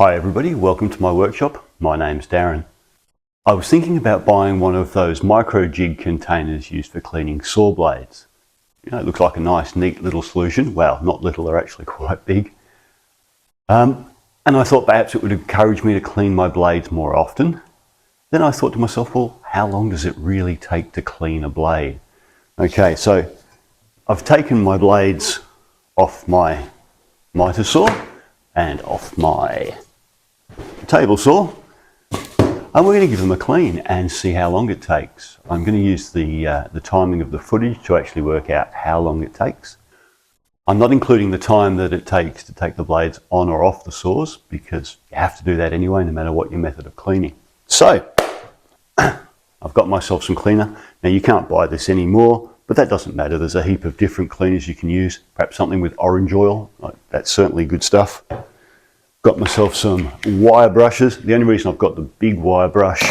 Hi everybody, welcome to my workshop. My name's Darren. I was thinking about buying one of those micro jig containers used for cleaning saw blades. You know, it looks like a nice neat little solution. Well, not little, they're actually quite big. And I thought perhaps it would encourage me to clean my blades more often. Then I thought to myself, well, how long does it really take to clean a blade? Okay, so I've taken my blades off my miter saw and off my table saw, and we're going to give them a clean and see how long it takes. I'm going to use the timing of the footage to actually work out how long it takes. I'm not including the time that it takes to take the blades on or off the saws, because you have to do that anyway, no matter what your method of cleaning. So I've got myself some cleaner. Now you can't buy this anymore, but that doesn't matter. There's a heap of different cleaners you can use. Perhaps something with orange oil, that's certainly good stuff. Got myself some wire brushes. The only reason I've got the big wire brush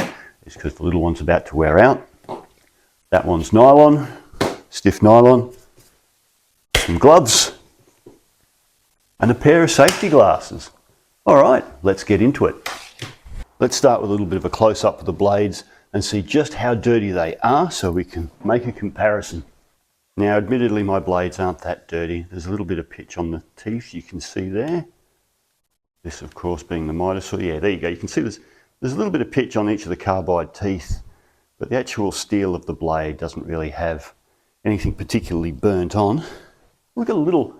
is because the little one's about to wear out. That one's nylon, stiff nylon, some gloves, and a pair of safety glasses. All right, let's get into it. Let's start with a little bit of a close-up of the blades and see just how dirty they are so we can make a comparison. Now, admittedly, my blades aren't that dirty. There's a little bit of pitch on the teeth you can see there. This, of course, being the miter saw. Yeah, there you go. You can see there's a little bit of pitch on each of the carbide teeth, but the actual steel of the blade doesn't really have anything particularly burnt on. We've got a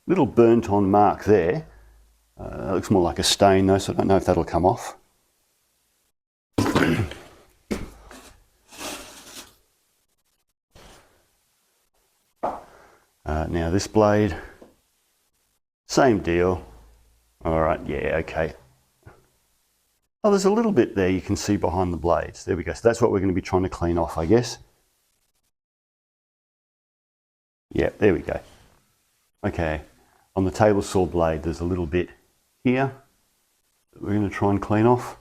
little burnt on mark there. That looks more like a stain though, so I don't know if that'll come off. Now this blade, same deal. All right, yeah, okay. Oh, there's a little bit there you can see behind the blades. There we go. So that's what we're going to be trying to clean off, I guess. Yeah, there we go. Okay, on the table saw blade, there's a little bit here that we're going to try and clean off.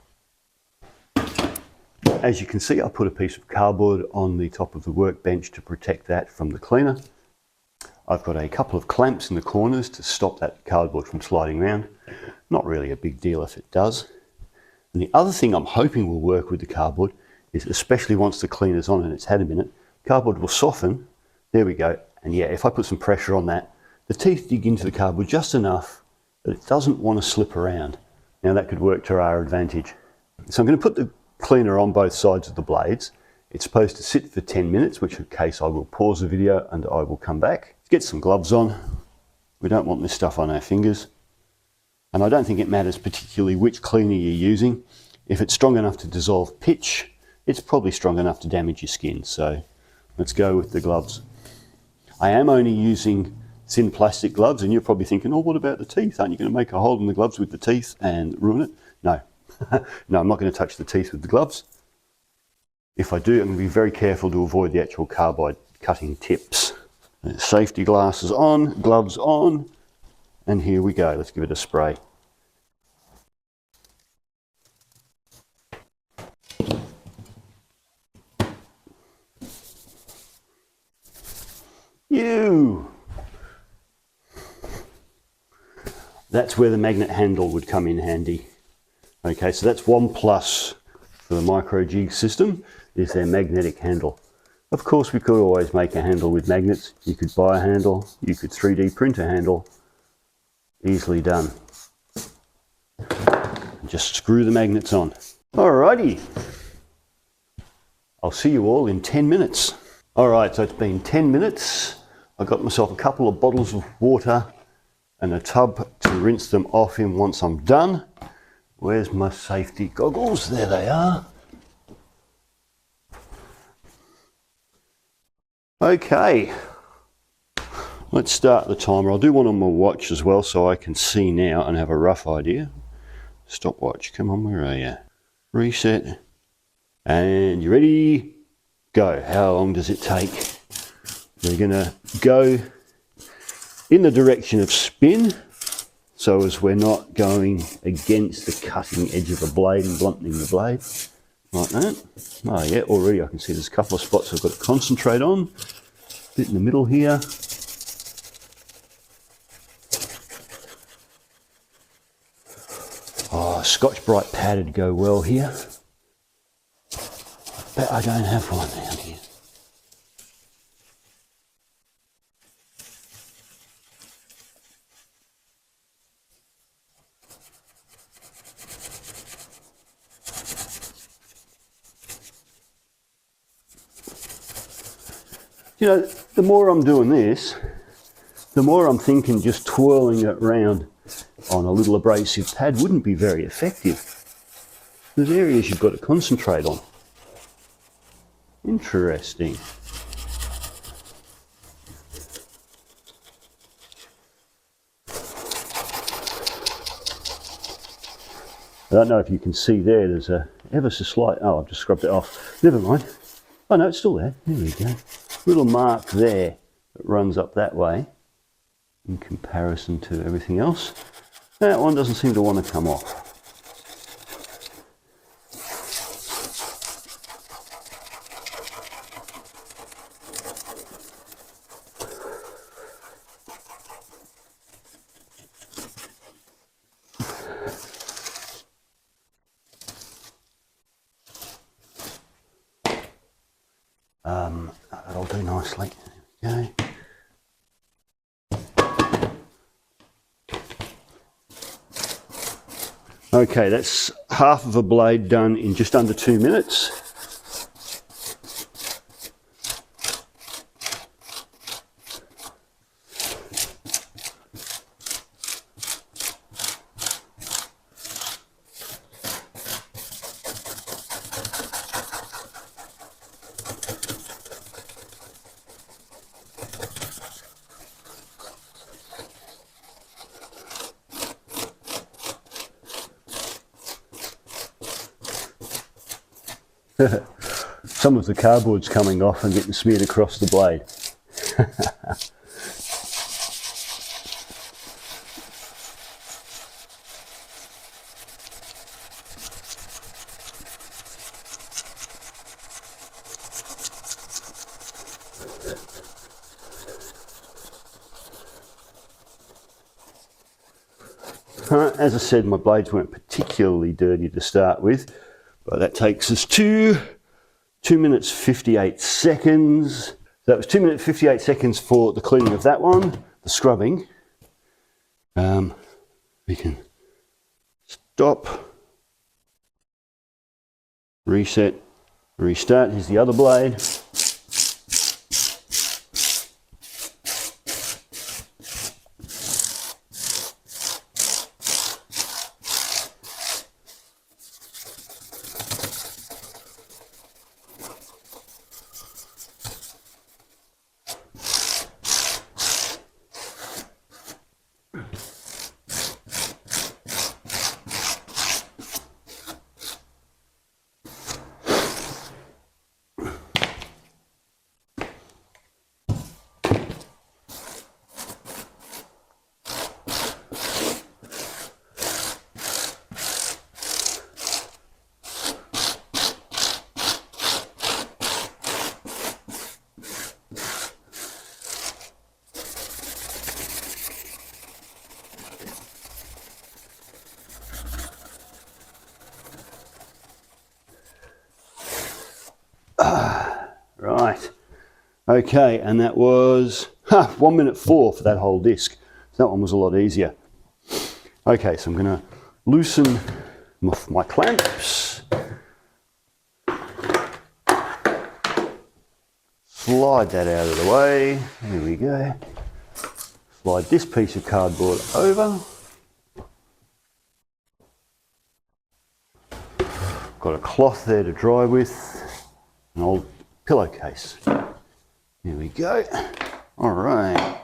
As you can see, I put a piece of cardboard on the top of the workbench to protect that from the cleaner. I've got a couple of clamps in the corners to stop that cardboard from sliding around. Not really a big deal if it does. And the other thing I'm hoping will work with the cardboard is, especially once the cleaner's on and it's had a minute, cardboard will soften. There we go. And yeah, if I put some pressure on that, the teeth dig into the cardboard just enough that it doesn't want to slip around. Now that could work to our advantage. So I'm going to put the cleaner on both sides of the blades. It's supposed to sit for 10 minutes, which in case I will pause the video and I will come back. Get some gloves on. We don't want this stuff on our fingers. And I don't think it matters particularly which cleaner you're using. If it's strong enough to dissolve pitch, it's probably strong enough to damage your skin. So let's go with the gloves. I am only using thin plastic gloves, and you're probably thinking, oh, what about the teeth? Aren't you going to make a hole in the gloves with the teeth and ruin it? No. No, I'm not going to touch the teeth with the gloves. If I do, I'm going to be very careful to avoid the actual carbide cutting tips. Safety glasses on, gloves on, and here we go. Let's give it a spray. That's where the magnet handle would come in handy. Okay, so that's one plus for the micro jig system, is their magnetic handle. Of course, we could always make a handle with magnets. You could buy a handle, you could 3D print a handle. Easily done. Just screw the magnets on. Alrighty. I'll see you all in 10 minutes. Alright, so it's been 10 minutes. I got myself a couple of bottles of water and a tub to rinse them off in once I'm done. Where's my safety goggles? There they are. Okay, let's start the timer. I'll do one on my watch as well so I can see now and have a rough idea. Stopwatch, come on, where are you? Reset. And you ready? Go. How long does it take? We're gonna go in the direction of spin, so as we're not going against the cutting edge of the blade and blunting the blade. Like that. Oh yeah, already I can see there's a couple of spots I've got to concentrate on. Bit in the middle here. Scotch-Brite powder to go well here. But I don't have one down here. You know, the more I'm doing this, the more I'm thinking just twirling it round on a little abrasive pad wouldn't be very effective. There's areas you've got to concentrate on. Interesting. I don't know if you can see there's a ever so slight, oh, I've just scrubbed it off. Never mind. Oh no, it's still there. There we go. Little mark there that runs up that way in comparison to everything else. That one doesn't seem to want to come off. That'll do nicely. There we go. Okay, that's half of a blade done in just under 2 minutes. Some of the cardboard's coming off and getting smeared across the blade. As I said, my blades weren't particularly dirty to start with, but that takes us to 2 minutes 58 seconds. So that was 2 minutes 58 seconds for the cleaning of that one, the scrubbing. We can stop, reset, restart. Here's the other blade. Right, okay, and that was 1 minute 4 for that whole disc. So that one was a lot easier. Okay, so I'm going to loosen my clamps, slide that out of the way. There we go. Slide this piece of cardboard over. Got a cloth there to dry with. An old pillowcase. Here we go. All right.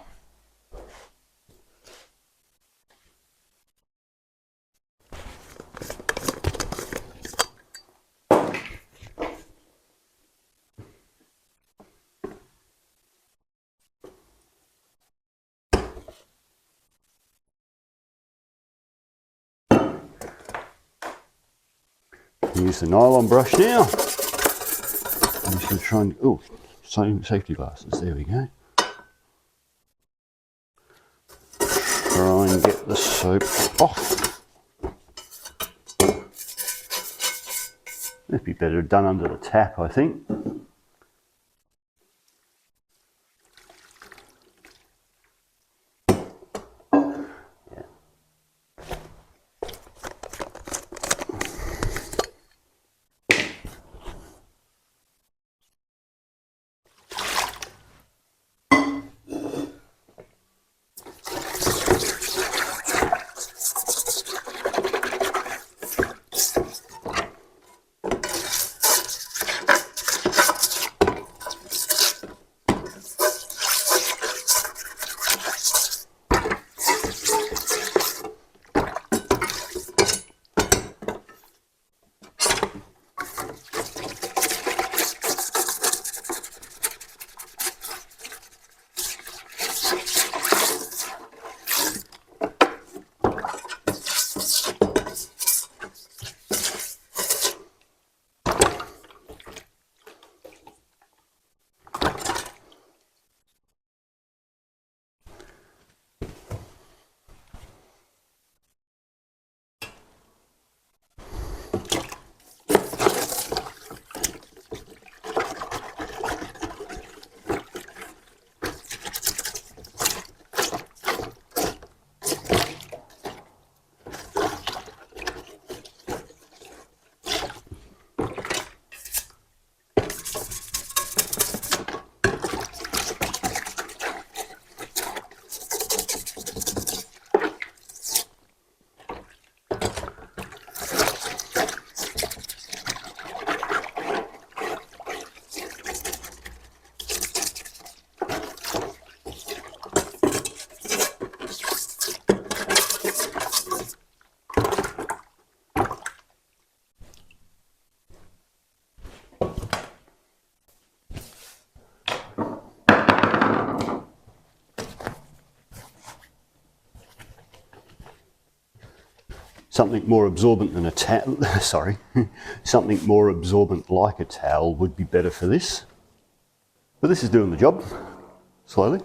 Use the nylon brush now. I'm just going to try and, oh, safety glasses, there we go. Try and get the soap off. It'd be better done under the tap, I think. Something more absorbent than a towel, sorry, something more absorbent like a towel would be better for this. But this is doing the job, slowly.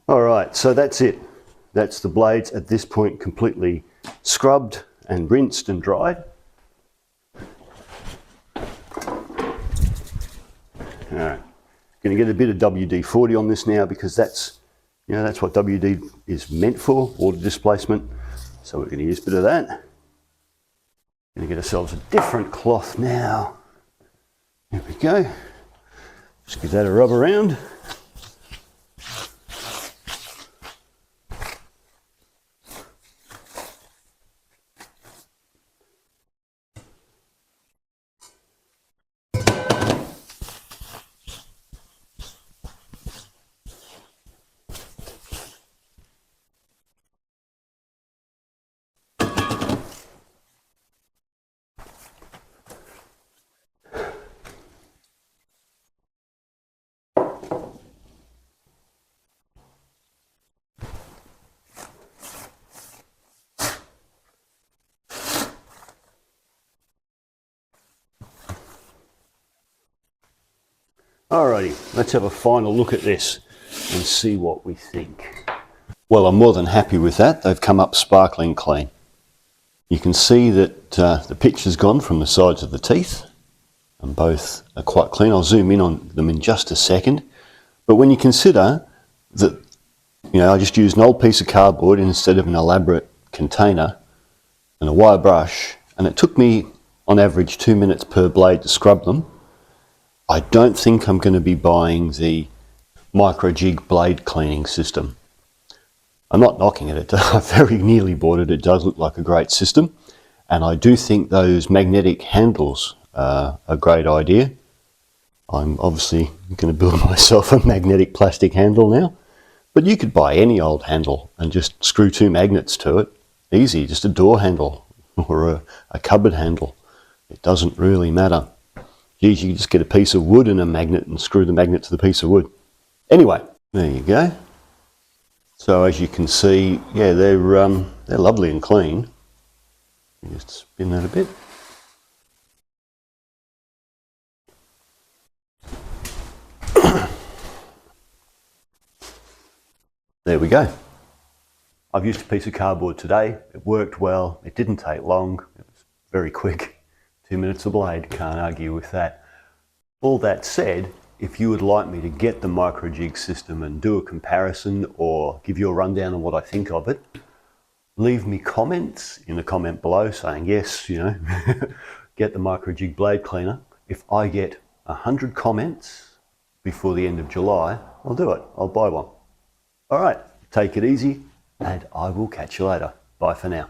All right, so that's it. That's the blades at this point completely scrubbed and rinsed and dried. All right, going to get a bit of WD-40 on this now because that's, that's what WD is meant for, water displacement. So we're going to use a bit of that. Going to get ourselves a different cloth now. There we go. Just give that a rub around. Alrighty, let's have a final look at this and see what we think. Well, I'm more than happy with that. They've come up sparkling clean. You can see that the pitch has gone from the sides of the teeth. and both are quite clean. I'll zoom in on them in just a second. But when you consider that, I just used an old piece of cardboard instead of an elaborate container and a wire brush, and it took me on average 2 minutes per blade to scrub them, I don't think I'm going to be buying the Micro-Jig blade cleaning system. I'm not knocking it. I very nearly bought it. It does look like a great system. And I do think those magnetic handles are a great idea. I'm obviously going to build myself a magnetic plastic handle now. But you could buy any old handle and just screw 2 magnets to it. Easy, just a door handle or a cupboard handle. It doesn't really matter. Geez, you just get a piece of wood and a magnet and screw the magnet to the piece of wood. Anyway, there you go. So as you can see, yeah, they're lovely and clean. Just spin that a bit. There we go. I've used a piece of cardboard today. It worked well. It didn't take long. It was very quick. 2 minutes a blade. Can't argue with that. All that said, if you would like me to get the Micro-Jig system and do a comparison or give you a rundown on what I think of it, leave me comments in the comment below saying yes, get the Micro-Jig blade cleaner. If I get 100 comments before the end of July, I'll do it. I'll buy one. All right, take it easy, and I will catch you later. Bye for now.